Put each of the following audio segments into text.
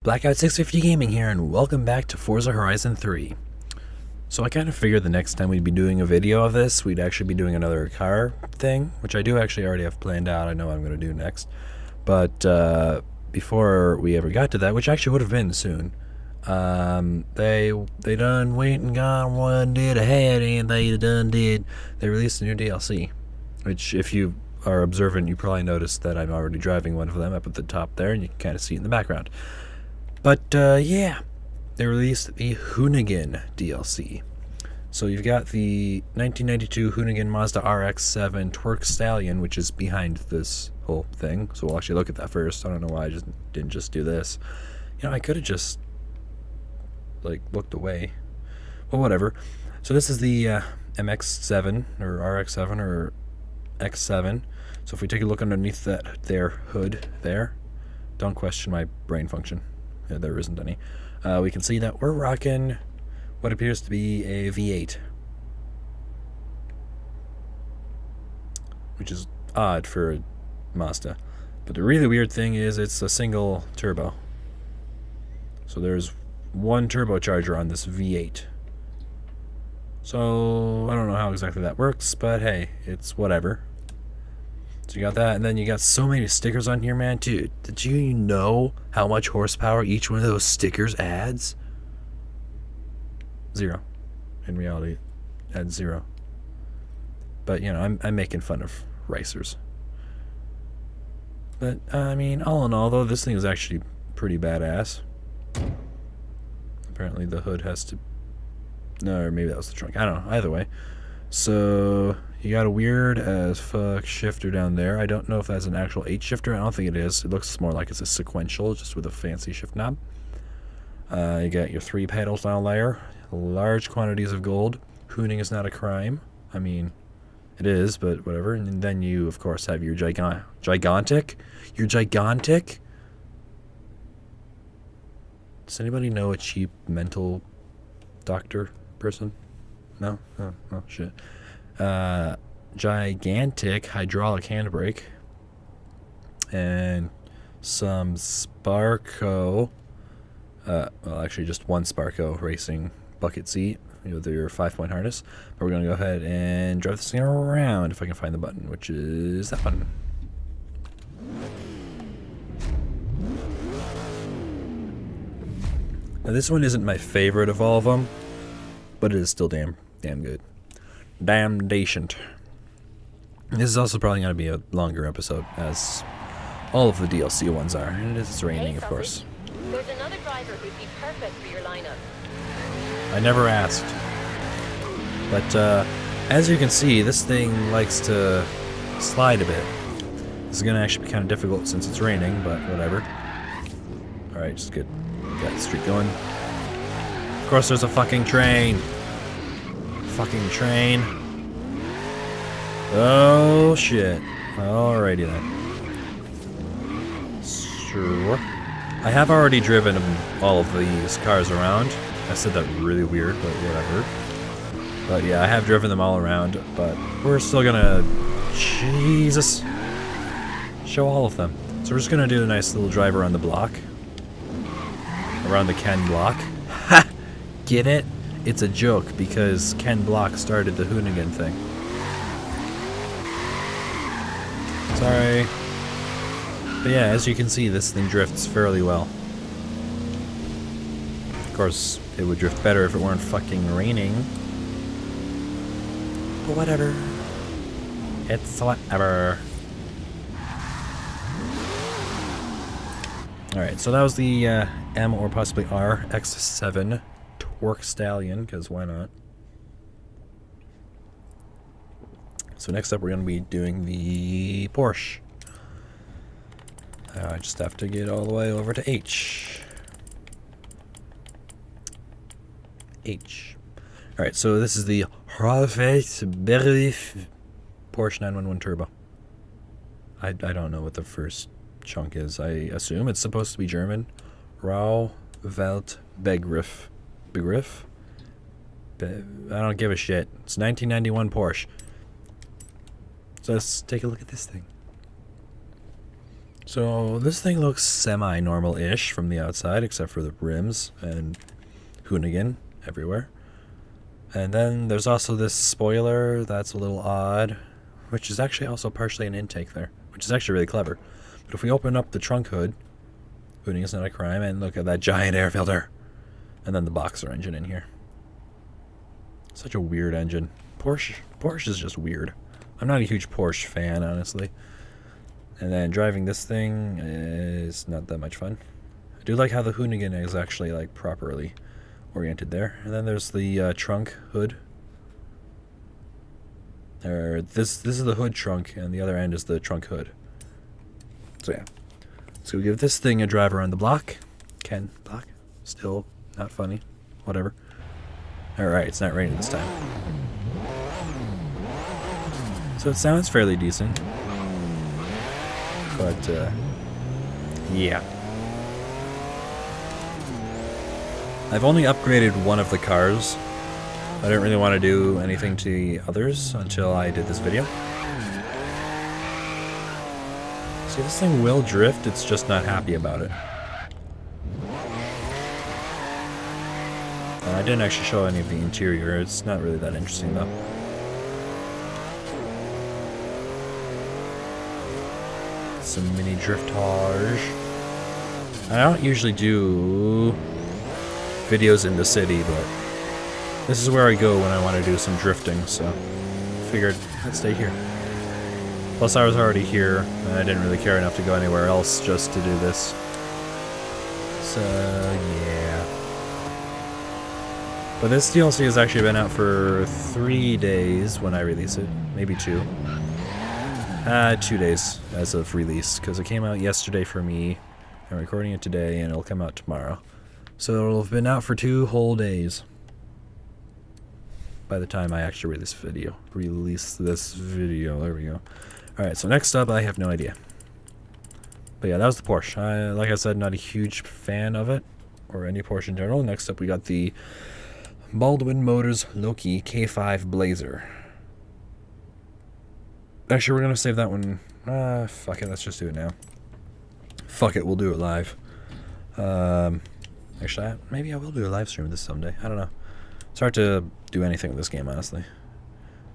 Blackout650 Gaming here, and welcome back to Forza Horizon 3. So I kind of figured the next time we'd be doing a video of this, we'd actually be doing another car thing, which I do actually already have planned out. I know what I'm going to do next. But before we ever got to that, which actually would have been soon, they done went and gone one did ahead, and they released a new DLC, which if you are observant, you probably noticed that I'm already driving one of them up at the top there, and you can kind of see it in the background. But yeah, they released the Hoonigan DLC. So you've got the 1992 Hoonigan Mazda RX-7 Twerk Stallion, which is behind this whole thing. So we'll actually look at that first. I don't know why I didn't just do this. You know, I could have just like looked away. Well, whatever. So this is the MX-7 or RX-7 or X7. So if we take a look underneath that there hood there, don't question my brain function. Yeah, there isn't any. We can see that we're rocking what appears to be a V8, which is odd for a Mazda. But the really weird thing is it's a single turbo. So there's one turbocharger on this V8. So I don't know how exactly that works, but hey, it's whatever. So you got that, and then you got so many stickers on here, man. Dude, did you know how much horsepower each one of those stickers adds? 0. In reality, it adds 0. But, you know, I'm making fun of racers. But, I mean, all in all, though, this thing is actually pretty badass. Apparently the hood has to... No, or maybe that was the trunk. I don't know. Either way. So... You got a weird as fuck shifter down there. I don't know if that's an actual 8 shifter. I don't think it is. It looks more like it's a sequential, just with a fancy shift knob. You got your 3 pedals down there. Large quantities of gold. Hooning is not a crime. I mean, it is, but whatever. And then you, of course, have your gigantic. Your gigantic. Does anybody know a cheap mental doctor person? No? Oh shit. Gigantic hydraulic handbrake and some Sparco, well, actually just one Sparco racing bucket seat with your 5-point harness. But we're gonna go ahead and drive this thing around if I can find the button, which is that button. Now this one isn't my favorite of all of them, but it is still damn good. Damn decent. This is also probably going to be a longer episode, as all of the DLC ones are. And it's raining, of course. There's another driver who'd be perfect for your lineup. I never asked. But as you can see, this thing likes to slide a bit. This is going to actually be kind of difficult since it's raining, but whatever. Alright, just got the street going. Of course, there's a fucking train. Fucking train. Oh shit. Alrighty then. Sure. I have already driven all of these cars around. I said that really weird, but whatever. But yeah, I have driven them all around, but we're still gonna... Jesus. Show all of them. So we're just gonna do a nice little drive around the block. Around the Ken block. Ha! Get it? It's a joke because Ken Block started the Hoonigan thing. Sorry. But yeah, as you can see, this thing drifts fairly well. Of course, it would drift better if it weren't fucking raining. But whatever. It's whatever. Alright, so that was the M or possibly R X7 Twerk Stallion, because why not? So next up we're going to be doing the Porsche. I just have to get all the way over to H. Alright, so this is the Porsche 911 Turbo. I don't know what the first chunk is. I assume it's supposed to be German. Rauwelt-Begriff. I don't give a shit. It's 1991 Porsche. So let's take a look at this thing. So this thing looks semi-normal-ish from the outside, except for the rims and Hoonigan everywhere. And then there's also this spoiler that's a little odd, which is actually also partially an intake there, which is actually really clever. But if we open up the trunk hood, Hoonigan's not a crime, and look at that giant air filter. And then the boxer engine in here. Such a weird engine. Porsche is just weird. I'm not a huge Porsche fan, honestly. And then driving this thing is not that much fun. I do like how the Hoonigan is actually like properly oriented there. And then there's the trunk hood. This is the hood trunk, and the other end is the trunk hood. So yeah. So we give this thing a drive around the block. Ken block. Still not funny. Whatever. Alright, it's not raining this time. So it sounds fairly decent. But, yeah. I've only upgraded one of the cars. I didn't really want to do anything to the others until I did this video. See, this thing will drift, it's just not happy about it. I didn't actually show any of the interior, it's not really that interesting though. Some mini driftage. I don't usually do videos in the city, but this is where I go when I want to do some drifting, so figured I'd stay here. Plus I was already here, and I didn't really care enough to go anywhere else just to do this. So, yeah. But this DLC has actually been out for 3 days when I release it. Maybe 2. 2 days as of release, because it came out yesterday for me. I'm recording it today, and it'll come out tomorrow. So it'll have been out for 2 whole days by the time I actually release this video. There we go. Alright, so next up, I have no idea. But yeah, that was the Porsche. Like I said, not a huge fan of it, or any Porsche in general. Next up, we got the Baldwin Motors Loki K5 Blazer. Actually, we're going to save that one. Fuck it, let's just do it now. Fuck it, we'll do it live. Actually, maybe I will do a live stream of this someday. I don't know. It's hard to do anything with this game, honestly.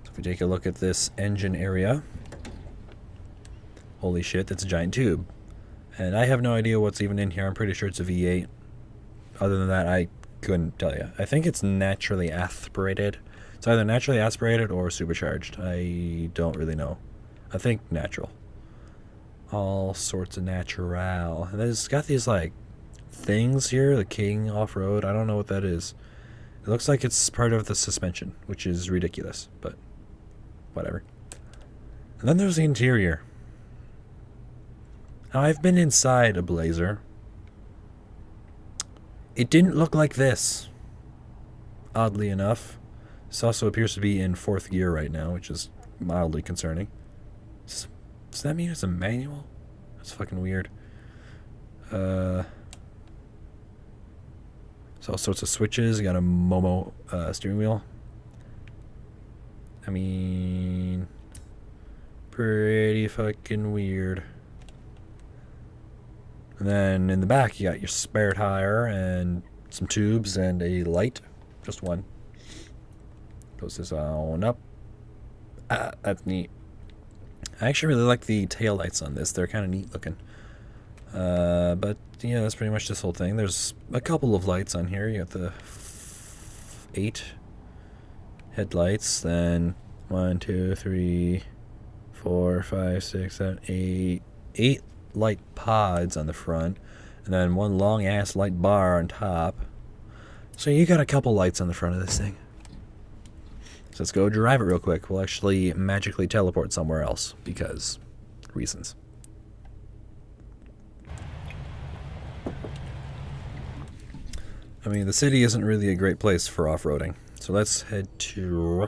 So if we take a look at this engine area. Holy shit, that's a giant tube. And I have no idea what's even in here. I'm pretty sure it's a V8. Other than that, I couldn't tell you. I think it's naturally aspirated. It's either naturally aspirated or supercharged. I don't really know. I think natural. All sorts of natural. And it's got these, like, things here. The King off-road. I don't know what that is. It looks like it's part of the suspension, which is ridiculous. But, whatever. And then there's the interior. Now, I've been inside a Blazer. It didn't look like this. Oddly enough. This also appears to be in 4th gear right now, which is mildly concerning. Does that mean it's a manual? That's fucking weird. So all sorts of switches. You got a Momo steering wheel. I mean, pretty fucking weird. And then in the back, you got your spare tire and some tubes and a light. Just one. Close this on up. That's neat. I actually really like the tail lights on this. They're kind of neat looking. But yeah, that's pretty much this whole thing. There's a couple of lights on here. You got the 8 headlights. Then 1, 2, 3, 4, 5, 6, 7, 8. 8 light pods on the front. And then one long ass light bar on top. So you got a couple lights on the front of this thing. So let's go drive it real quick. We'll actually magically teleport somewhere else because reasons. I mean, the city isn't really a great place for off-roading. So let's head to...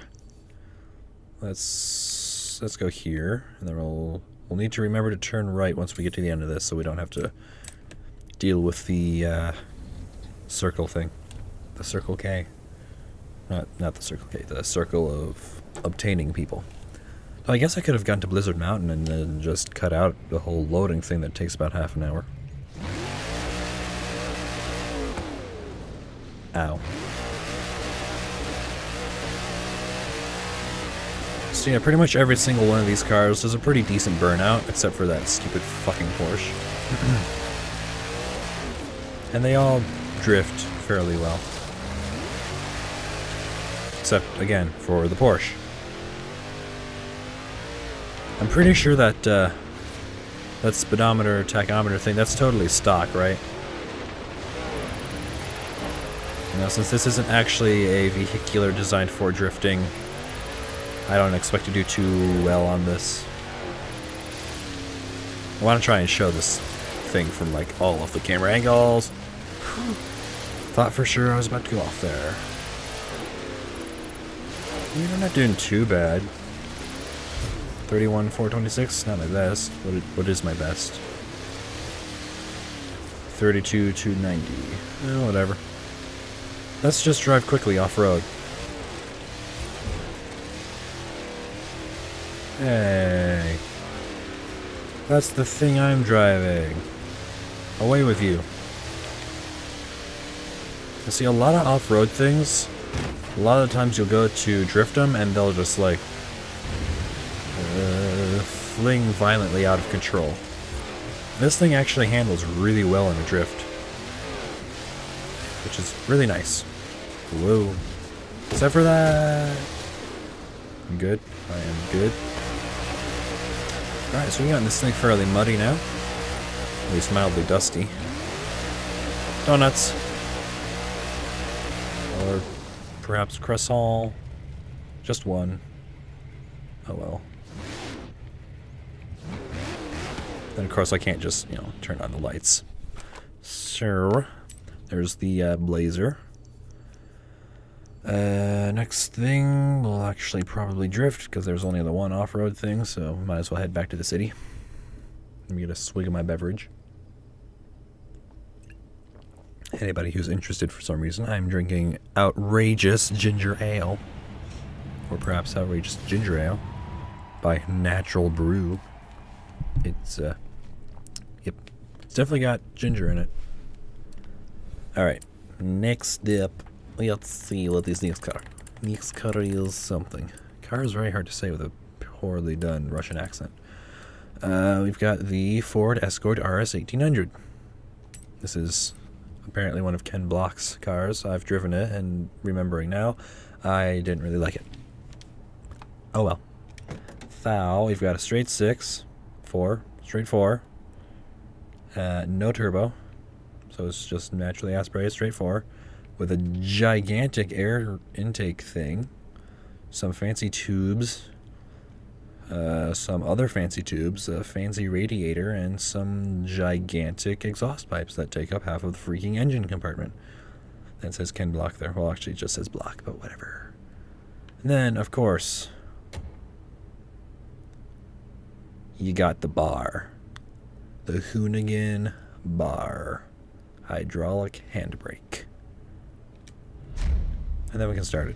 Let's go here, and then we'll need to remember to turn right once we get to the end of this, so we don't have to deal with the circle thing, the Circle K. Not the Circle K, the circle of obtaining people. I guess I could have gone to Blizzard Mountain and then just cut out the whole loading thing that takes about half an hour. Ow. So yeah, pretty much every single one of these cars does a pretty decent burnout, except for that stupid fucking Porsche. And they all drift fairly well. Except, again, for the Porsche. I'm pretty sure that, that speedometer, tachometer thing, that's totally stock, right? Now, since this isn't actually a vehicular designed for drifting, I don't expect to do too well on this. I want to try and show this thing from, like, all of the camera angles. Thought for sure I was about to go off there. I'm not doing too bad. 31, 426, not my best. What is my best? 32, 290. Eh, whatever. Let's just drive quickly off-road. Hey. That's the thing I'm driving. Away with you. I see a lot of off-road things. A lot of times you'll go to drift them and they'll just like fling violently out of control. This thing actually handles really well in a drift, which is really nice. Whoa. Except for that. I'm good. I am good. Alright, so we got this thing fairly muddy now. At least mildly dusty. Donuts. Or perhaps croissant. Just one. Oh well. Then of course I can't just, you know, turn on the lights. So, there's the Blazer. Next thing, we'll actually probably drift, because there's only the one off-road thing, so might as well head back to the city. Let me get a swig of my beverage. Anybody who's interested for some reason, I'm drinking outrageous ginger ale. Or perhaps outrageous ginger ale by Natural Brew. It's, yep. It's definitely got ginger in it. Alright, next up, let's see what this next car. Next car is something. Car is very hard to say with a poorly done Russian accent. We've got the Ford Escort RS 1800. This is apparently one of Ken Block's cars. I've driven it, and remembering now, I didn't really like it. Oh well. Thou, we've got a straight 6, 4, straight 4, no turbo, so it's just naturally aspirated straight 4, with a gigantic air intake thing, some fancy tubes, some other fancy tubes, a fancy radiator, and some gigantic exhaust pipes that take up half of the freaking engine compartment. That says Ken Block there. Well, actually it just says Block, but whatever. And then, of course, you got the bar. The Hoonigan bar. Hydraulic handbrake. And then we can start it.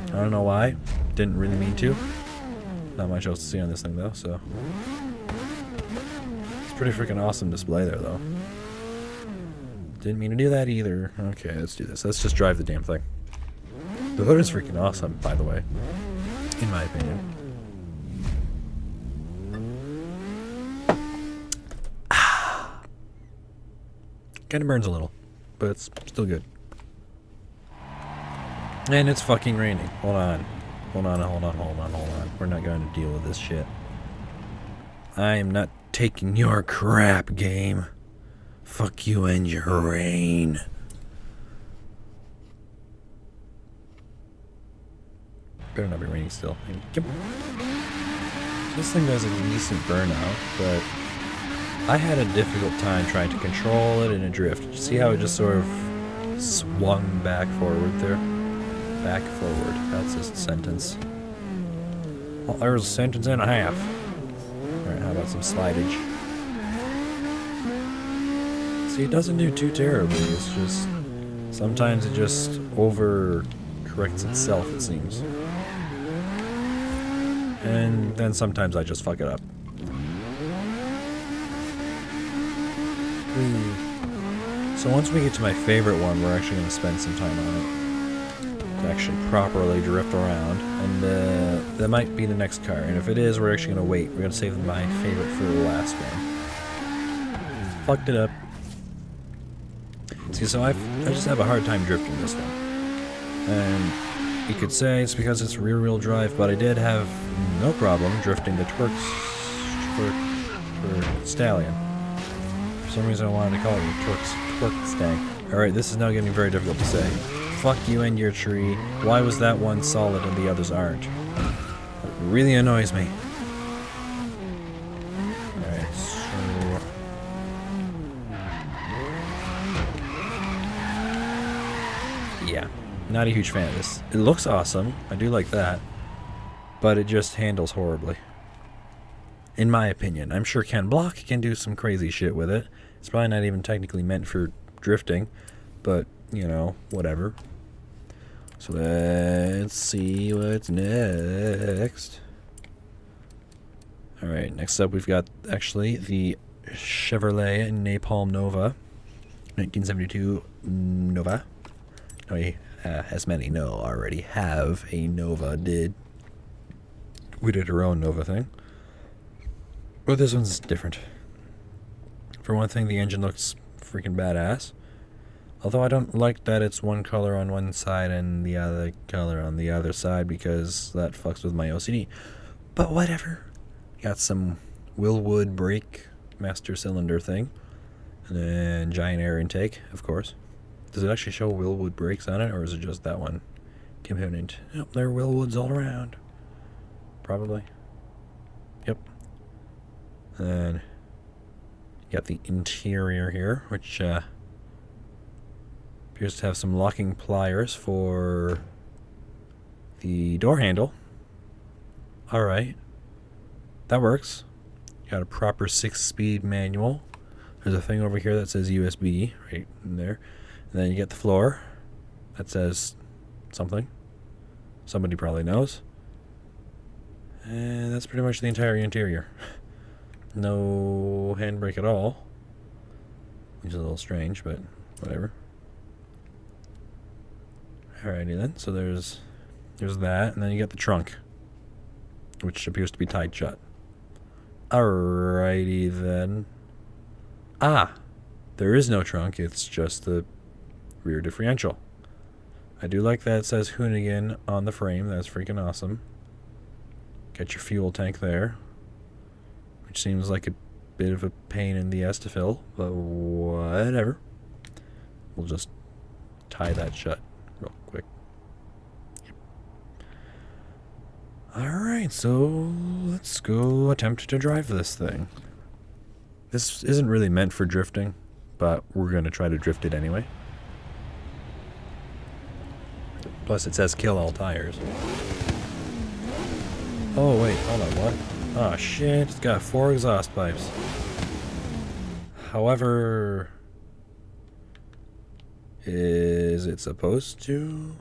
I don't know why. Didn't really mean to. Not much else to see on this thing though, so. It's pretty freaking awesome display there though. Didn't mean to do that either. Okay, let's do this. Let's just drive the damn thing. The hood is freaking awesome, by the way. In my opinion. Kinda burns a little, but it's still good. And it's fucking raining. Hold on. Hold on. We're not going to deal with this shit. I am not taking your crap, game. Fuck you and your rain. Better not be raining still. This thing does a decent burnout, but I had a difficult time trying to control it in a drift. Did you see how it just sort of swung back forward there? Back forward. That's a sentence. Well, there's a sentence and a half. Alright, how about some slidage? See, it doesn't do too terribly. It's just... sometimes it just over-corrects itself, it seems. And then sometimes I just fuck it up. So once we get to my favorite one, we're actually going to spend some time on it. To actually properly drift around. And that might be the next car. And if it is, we're actually going to wait. We're going to save my favorite for the last one. Fucked it up. See, so I just have a hard time drifting this one. And you could say it's because it's rear-wheel drive, but I did have no problem drifting the twerk stallion. For some reason I wanted to call it the twerk stang. Alright, this is now getting very difficult to say. Fuck you and your tree. Why was that one solid and the others aren't? It really annoys me. Alright, so... yeah. Not a huge fan of this. It looks awesome. I do like that. But it just handles horribly. In my opinion. I'm sure Ken Block can do some crazy shit with it. It's probably not even technically meant for drifting. But, you know, whatever. So let's see what's next. Alright, next up we've got actually the Chevrolet Napalm Nova. 1972 Nova. We, as many know, already have a Nova. We did our own Nova thing. But this one's different. For one thing, the engine looks freaking badass. Although I don't like that it's one color on one side and the other color on the other side, because that fucks with my OCD. But whatever. Got some Willwood brake master cylinder thing. And then giant air intake, of course. Does it actually show Willwood brakes on it, or is it just that one component? Yep, there are Willwoods all around. Probably. Yep. And then you got the interior here, which appears to have some locking pliers for the door handle. Alright. That works. Got a proper 6-speed manual. There's a thing over here that says USB right in there. And then you get the floor that says something. Somebody probably knows. And that's pretty much the entire interior. No handbrake at all. Which is a little strange, but whatever. Alrighty then, so there's that, and then you get the trunk, which appears to be tied shut. Alrighty then. Ah! There is no trunk, it's just the rear differential. I do like that it says Hoonigan on the frame, that's freaking awesome. Got your fuel tank there, which seems like a bit of a pain in the ass to fill, but whatever. We'll just tie that shut real quick. Alright, so let's go attempt to drive this thing. This isn't really meant for drifting, but we're going to try to drift it anyway. Plus it says kill all tires. Oh wait, hold on, what? Oh shit, it's got 4 exhaust pipes. However, is it supposed to?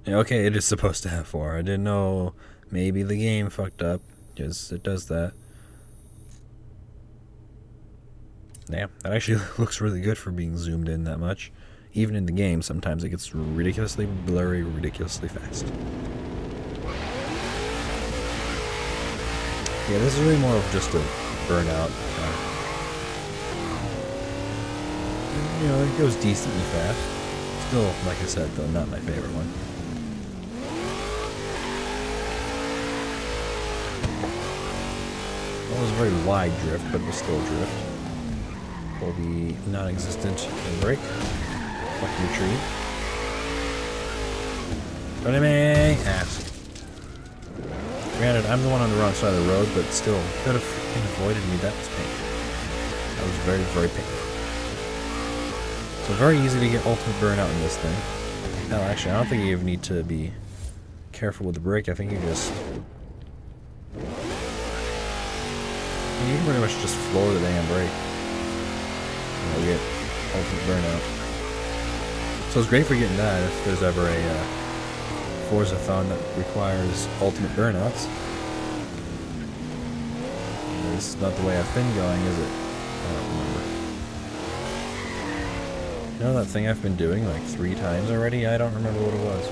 Yeah, okay, it is supposed to have 4. I didn't know, maybe the game fucked up, because it does that. Damn, that actually looks really good for being zoomed in that much. Even in the game, sometimes it gets ridiculously blurry, ridiculously fast. Yeah, this is really more of just a burnout. You know, it goes decently fast. Still, like I said, though, not my favorite one. Well, it was a very wide drift, but it was still a drift. Pull the non-existent brake. Fuck your tree. Don't hit me! Ass. Granted, I'm the one on the wrong side of the road, but still, could have freaking avoided me. That was painful. That was very, very painful. So very easy to get ultimate burnout in this thing. Hell, actually, I don't think you even need to be careful with the brake. I think you just... you can pretty much just floor the damn brake. And you'll get ultimate burnout. So it's great for getting that if there's ever a Forza-thon that requires ultimate burnouts. This is not the way I've been going, is it? I don't remember. You know that thing I've been doing like 3 times already? I don't remember what it was.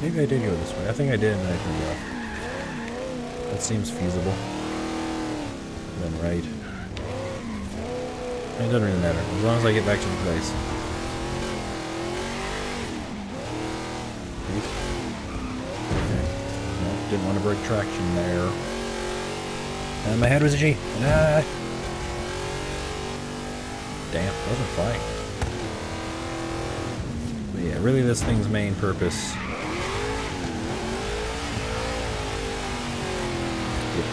Maybe I did go this way. I think I did, and then I turned off. That seems feasible. And then right. It doesn't really matter, as long as I get back to the place. Okay. No, didn't want to break traction there. And my head was itchy. Ah. Damn, wasn't flying. But yeah, really this thing's main purpose. Yeah.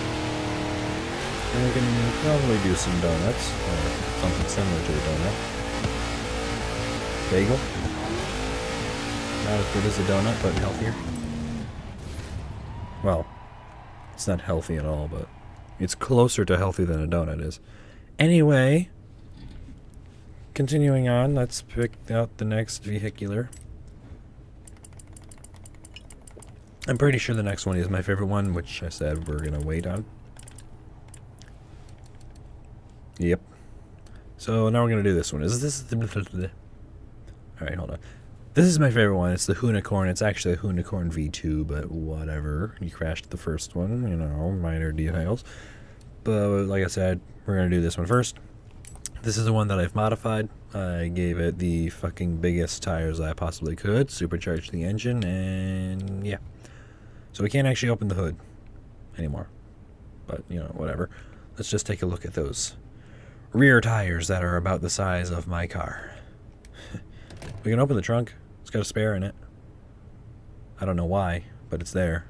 And we can probably do some donuts, or something similar to a donut. Bagel. Not as good as a donut, but healthier. Well, it's not healthy at all, but it's closer to healthy than a donut is. Anyway, continuing on, let's pick out the next vehicular. I'm pretty sure the next one is my favorite one, which I said we're going to wait on. Yep. So now we're going to do this one. Is this the... Alright, hold on. This is my favorite one. It's the Hoonah Corn. It's actually a Hoonah Corn V2, but whatever. You crashed the first one, you know, minor details. But like I said, we're going to do this one first. This is the one that I've modified. I gave it the fucking biggest tires I possibly could, supercharged the engine, and yeah. So we can't actually open the hood anymore. But, you know, whatever. Let's just take a look at those rear tires that are about the size of my car. We can open the trunk. It's got a spare in it. I don't know why, but it's there.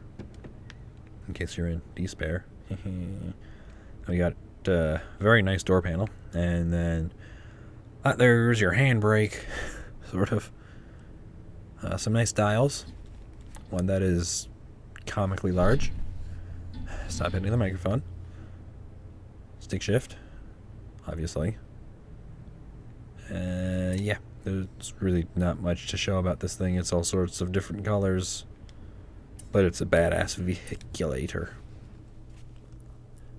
In case you're in despair. We got a very nice door panel. And then there's your handbrake, sort of. Some nice dials. One that is comically large. Stop hitting the microphone. Stick shift, obviously. Yeah. There's really not much to show about this thing. It's all sorts of different colors. But it's a badass vehiculator.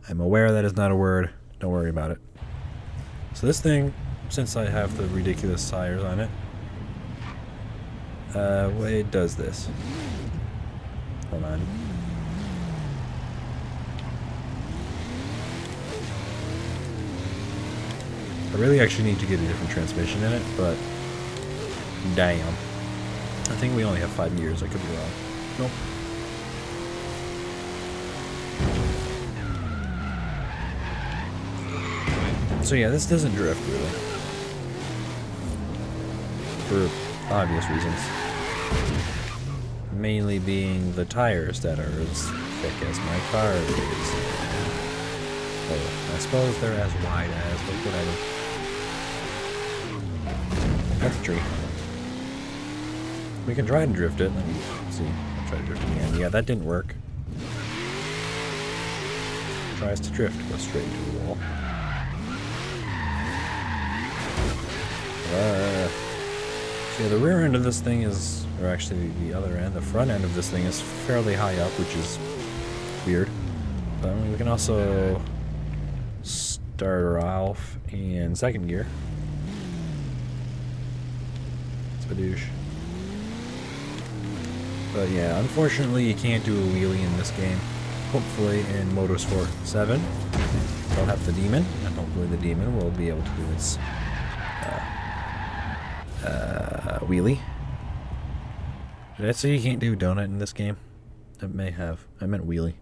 I'm aware that is not a word. Don't worry about it. So this thing, since I have the ridiculous tires on it, well, it does this. Hold on. I really actually need to get a different transmission in it, but damn. I think we only have 5 years. I could be wrong. Nope. So yeah, this doesn't drift really. For obvious reasons. Mainly being the tires that are as thick as my car is. Oh, I suppose they're as wide as, but whatever. That's a tree. We can try to drift it. Let me see. I'll try to drift it again. Yeah, that didn't work. Tries to drift, goes straight into the wall. So the rear end of this thing is, or actually the other end, the front end of this thing is fairly high up, which is weird. But I mean, we can also start her off in second gear. Spadoosh. But yeah, unfortunately you can't do a wheelie in this game. Hopefully in Motorsport 7 they'll have the Demon, and hopefully the Demon will be able to do its wheelie. Did I say you can't do donut in this game? I may have. I meant wheelie.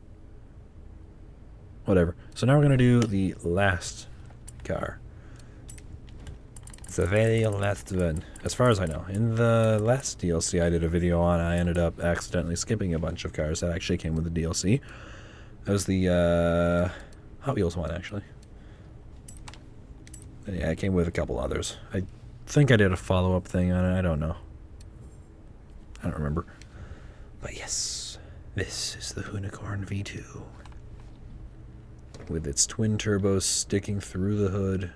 Whatever. So now we're going to do the last car. It's the very last one, as far as I know. In the last DLC I did a video on, I ended up accidentally skipping a bunch of cars that actually came with the DLC. That was the Hot Wheels one, actually. Yeah, it came with a couple others. I think I did a follow-up thing on it. I don't know. I don't remember. But yes, this is the Hoonah Corn V2. With its twin turbos sticking through the hood.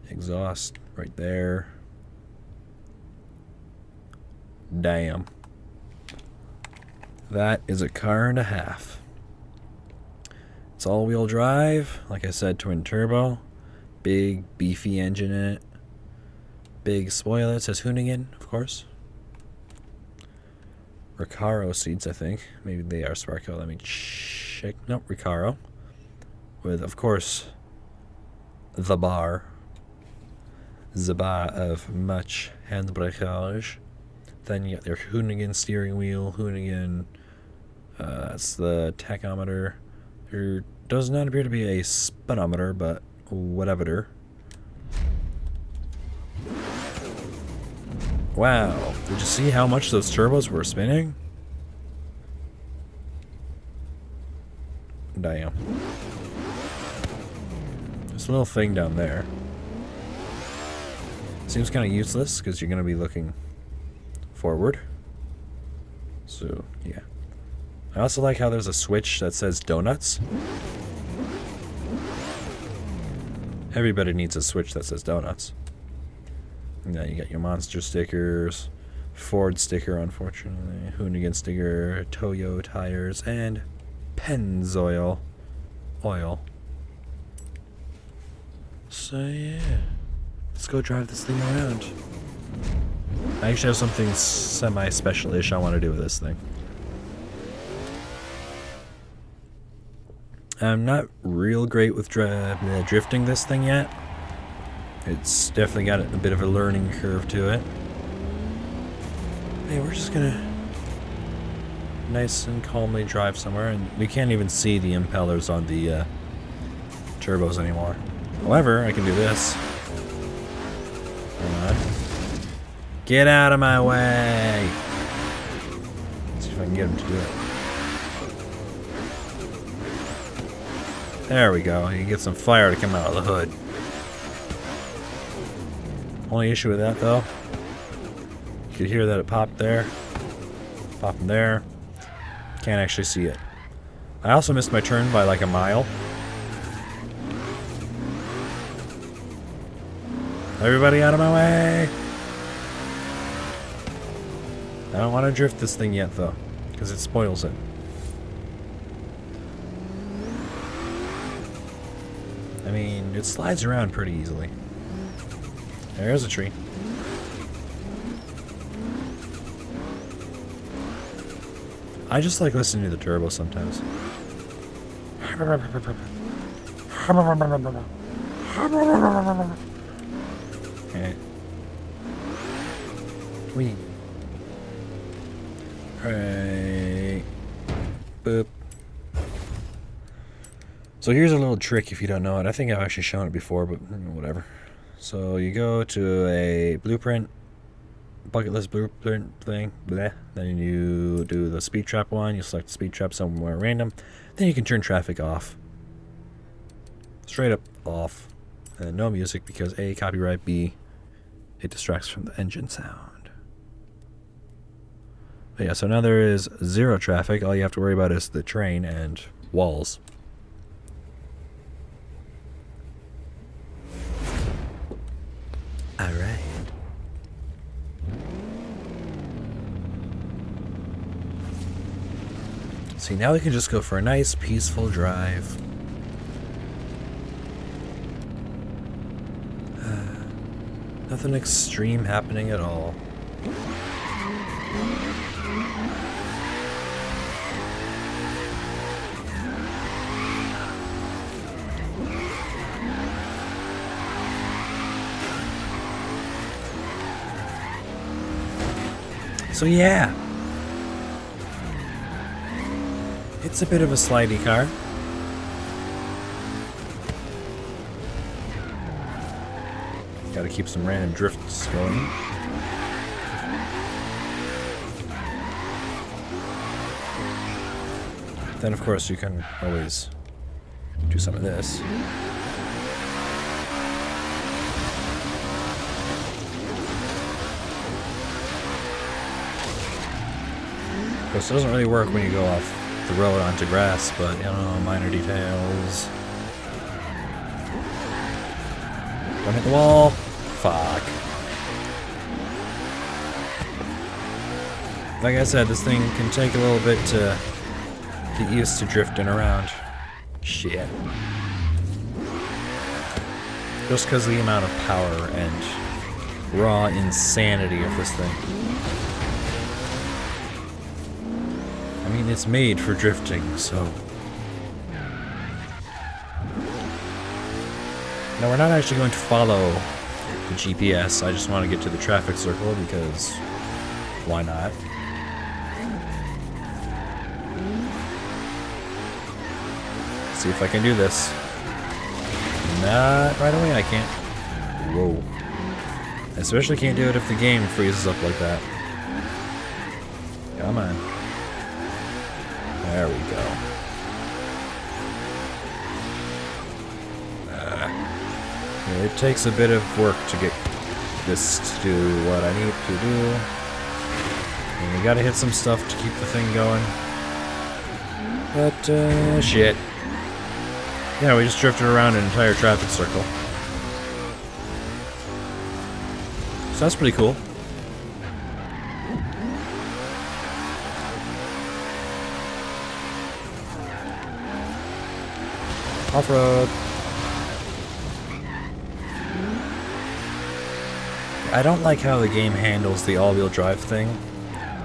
Exhaust right there. That is a car and a half. It's all-wheel drive. Like I said, twin turbo. Big, beefy engine in it. Big spoiler. It says Hoonigan, of course. Recaro seats, I think. Maybe they are Sparko. Let me check. Nope, Recaro. With, of course, the bar. The bar of much handbrake. Then you got your Hoonigan steering wheel. Hoonigan. That's the tachometer. There does not appear to be a speedometer, but whatever. Wow. Did you see how much those turbos were spinning? Damn. There's a little thing down there. Seems kind of useless because you're going to be looking forward. So, yeah. I also like how there's a switch that says donuts. Everybody needs a switch that says donuts. And then you got your Monster stickers, Ford sticker, unfortunately, Hoonigan sticker, Toyo tires, and Pennzoil oil. So yeah, let's go drive this thing around. I actually have something semi-special-ish I want to do with this thing. I'm not real great with drifting this thing yet. It's definitely got a bit of a learning curve to it. Hey, we're just gonna nice and calmly drive somewhere, and we can't even see the impellers on the turbos anymore. However, I can do this. Come on. Get out of my way! Let's see if I can get him to do it. There we go. You can get some fire to come out of the hood. Only issue with that, though, you could hear that it popped there, popping there. Can't actually see it. I also missed my turn by like a mile. Everybody out of my way! I don't want to drift this thing yet, though, because it spoils it. I mean, it slides around pretty easily. There's a tree. I just like listening to the turbo sometimes. Okay. Wee. Right. Boop. So here's a little trick if you don't know it. I think I've actually shown it before, but whatever. So you go to a blueprint, bucket list blueprint thing, bleh. Then you do the speed trap one, you select speed trap somewhere random, then you can turn traffic off. Straight up off. And no music because A, copyright, B, it distracts from the engine sound. But yeah, so now there is zero traffic. All you have to worry about is the train and walls. Alright. See, now we can just go for a nice, peaceful drive. Nothing extreme happening at all. So yeah, it's a bit of a slidey car. Gotta keep some random drifts going. Then of course you can always do some of this. Of course, it doesn't really work when you go off the road onto grass, but you know, minor details. Don't hit the wall. Fuck. Like I said, this thing can take a little bit to get used to drifting around. Shit. Just because of the amount of power and raw insanity of this thing. I mean, it's made for drifting, so... Now, we're not actually going to follow the GPS. I just want to get to the traffic circle because... why not? See if I can do this. Not right away, I can't. Whoa. I especially can't do it if the game freezes up like that. Come on. There we go. It takes a bit of work to get this to do what I need to do. And we gotta hit some stuff to keep the thing going. But, shit. Yeah, we just drifted around an entire traffic circle. So that's pretty cool. Off-road. I don't like how the game handles the all-wheel drive thing.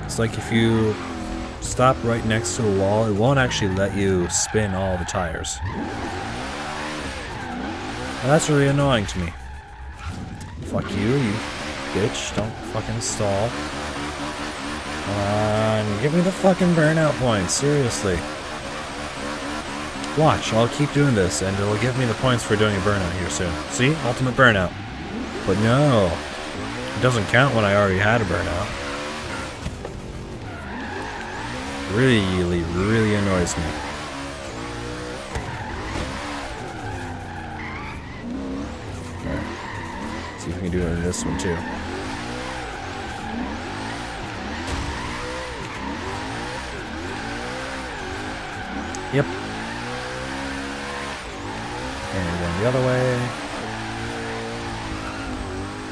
It's like if you stop right next to a wall, it won't actually let you spin all the tires. And that's really annoying to me. Fuck you, you bitch. Don't fucking stall. Come on, give me the fucking burnout points, seriously. Watch, I'll keep doing this, and it'll give me the points for doing a burnout here soon. See? Ultimate burnout. But no. It doesn't count when I already had a burnout. Really, really annoys me. Alright. See if we can do it in this one too. Yep. And going the other way.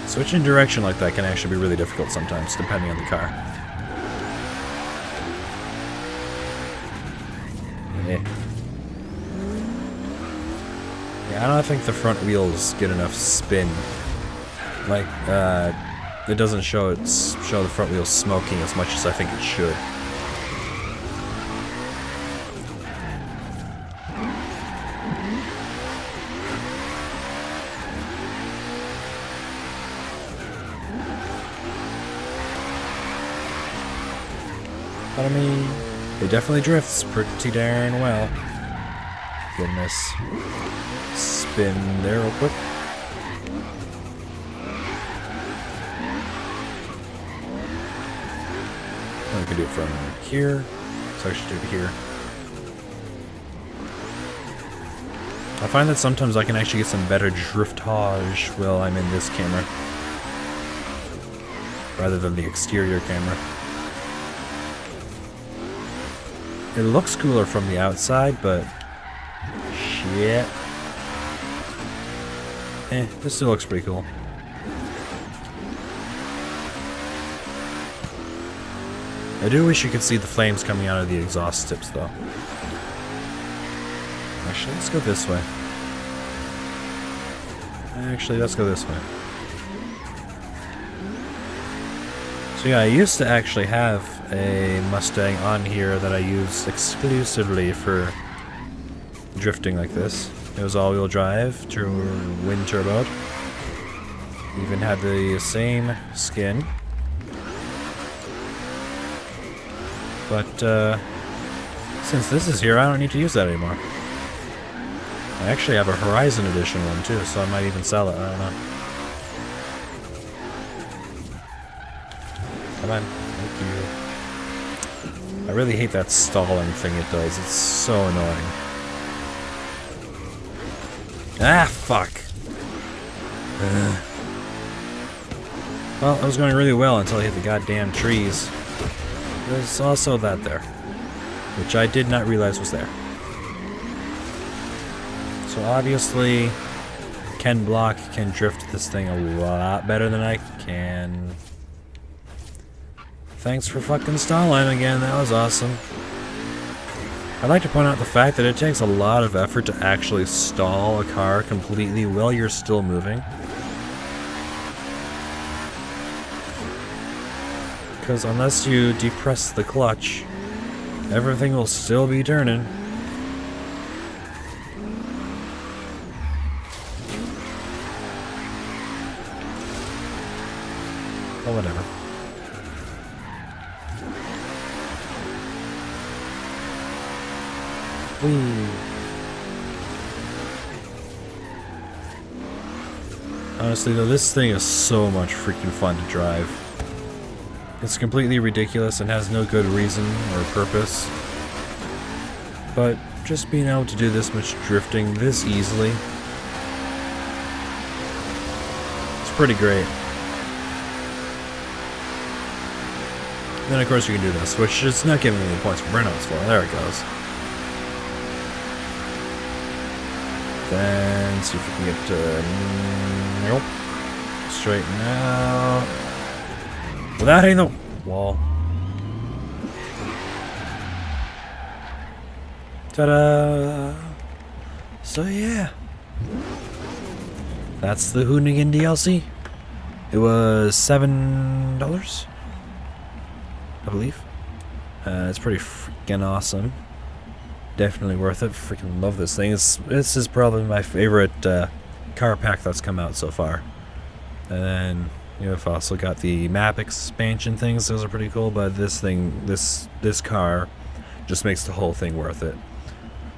Switching direction like that can actually be really difficult sometimes, depending on the car. Yeah, I don't think the front wheels get enough spin. Like, it doesn't show the front wheels smoking as much as I think it should. But I mean, it definitely drifts pretty darn well. Goodness. Spin there real quick. We can do it from here. So I should do it here. I find that sometimes I can actually get some better driftage while I'm in this camera, rather than the exterior camera. It looks cooler from the outside, but shit. This still looks pretty cool. I do wish you could see the flames coming out of the exhaust tips, though. Actually, let's go this way. Actually, let's go this way. So yeah, I used to actually have a Mustang on here that I use exclusively for drifting like this. It was all-wheel drive, twin turbo. Even had the same skin. But since this is here, I don't need to use that anymore. I actually have a Horizon Edition one too, so I might even sell it, I don't know. Come on, thank you. I really hate that stalling thing it does, it's so annoying. Ah, fuck! Well, I was going really well until I hit the goddamn trees. There's also that there, which I did not realize was there. So obviously, Ken Block can drift this thing a lot better than I can. Thanks for fucking stalling again, that was awesome. I'd like to point out the fact that it takes a lot of effort to actually stall a car completely while you're still moving. Because unless you depress the clutch, everything will still be turning. Oh, whatever. Whee. Honestly though, this thing is so much freaking fun to drive. It's completely ridiculous and has no good reason or purpose. But just being able to do this much drifting this easily, it's pretty great. And then of course you can do this, which is not giving me any points for burnouts for. There it goes. Then see if we can get to nope. Straighten out. Without hitting the wall. Ta-da! So yeah. That's the Hoonigan DLC. It was $7, I believe. It's pretty freaking awesome. Definitely worth it. Freaking love this thing. This is probably my favorite car pack that's come out so far. And then I've also got the map expansion things. Those are pretty cool. But this thing, this car, just makes the whole thing worth it.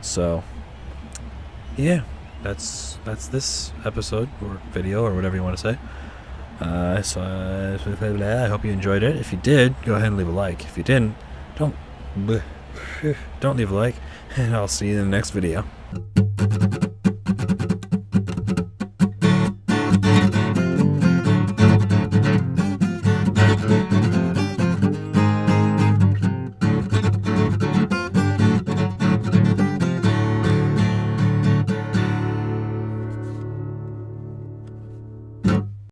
So yeah, that's this episode or video or whatever you want to say. I hope you enjoyed it. If you did, go ahead and leave a like. If you didn't, don't leave a like. And I'll see you in the next video.